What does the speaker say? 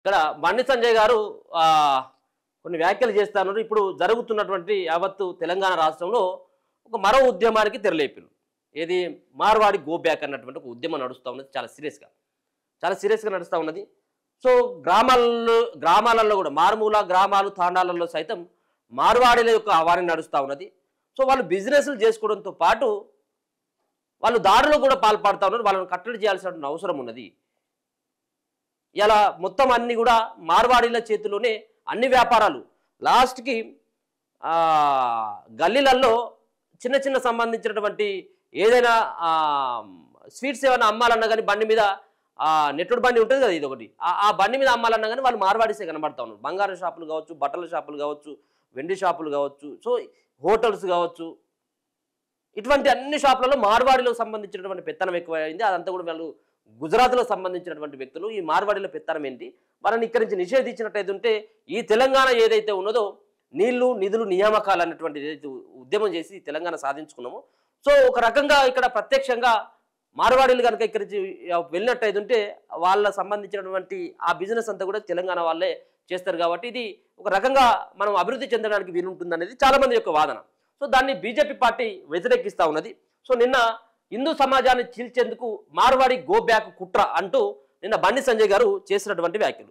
ఇక్కడ బండి సంజయ్ గారు కొన్ని వ్యాఖ్యలు చేస్తున్నారు. ఇప్పుడు జరుగుతున్నటువంటి యావత్తు తెలంగాణ రాష్ట్రంలో ఒక మరో ఉద్యమానికి తెరలేపారు. ఏది మార్వాడి గో బ్యాక్ అన్నటువంటి ఒక ఉద్యమం నడుస్తూ ఉన్నది. చాలా సీరియస్గా నడుస్తూ ఉన్నది. సో గ్రామాలలో కూడా మారుమూల గ్రామాలు తాండాలలో సైతం మార్వాడీల యొక్క ఆవారణ నడుస్తూ ఉన్నది. సో వాళ్ళు బిజినెస్లు చేసుకోవడంతో పాటు వాళ్ళు దాడులు కూడా పాల్పడుతూ ఉన్నారు. వాళ్ళని కట్టడి చేయాల్సిన అవసరం ఉన్నది. ఇలా మొత్తం అన్ని కూడా మార్వాడీల చేతిలోనే అన్ని వ్యాపారాలు లాస్ట్కి గల్లీలలో చిన్న చిన్న సంబంధించినటువంటి ఏదైనా స్వీట్స్ ఏమైనా అమ్మాలన్నా కానీ బండి మీద నెట్టుడు బండి ఉంటుంది కదా, ఇది ఒకటి ఆ బండి మీద అమ్మాలన్నా కానీ వాళ్ళు మార్వాడీసే కనబడతా ఉన్నారు. బంగారం షాపులు కావచ్చు, బట్టల షాపులు కావచ్చు, వెండి షాపులు కావచ్చు, సో హోటల్స్ కావచ్చు, ఇటువంటి అన్ని షాపులలో మార్వాడీలకు సంబంధించినటువంటి పెత్తనం ఎక్కువైంది. అదంతా కూడా వాళ్ళు గుజరాత్లో సంబంధించినటువంటి వ్యక్తులు. ఈ మార్వాడీల పెత్తనం ఏంటి, వాళ్ళని ఇక్కడి నుంచి నిషేధించినట్టయితే ఉంటే ఈ తెలంగాణ ఏదైతే ఉన్నదో నీళ్లు నిధులు నియామకాలు అన్నటువంటి ఏదైతే ఉద్యమం చేసి తెలంగాణ సాధించుకున్నామో, సో ఒక రకంగా ఇక్కడ ప్రత్యక్షంగా మార్వాడీలు కనుక ఇక్కడి నుంచి వెళ్ళినట్టయితే ఉంటే వాళ్ళ సంబంధించినటువంటి ఆ బిజినెస్ అంతా కూడా తెలంగాణ వాళ్ళే చేస్తారు. కాబట్టి ఇది ఒక రకంగా మనం అభివృద్ధి చెందడానికి వీలుంటుంది అనేది చాలా మంది యొక్క వాదన. సో దాన్ని బీజేపీ పార్టీ వ్యతిరేకిస్తూ ఉన్నది. సో నిన్న హిందూ సమాజాన్ని చీల్చేందుకు మార్వాడి గో బ్యాక్ కుట్ర అంటూ నిన్న బండి సంజయ్ గారు చేసినటువంటి వ్యాఖ్యలు.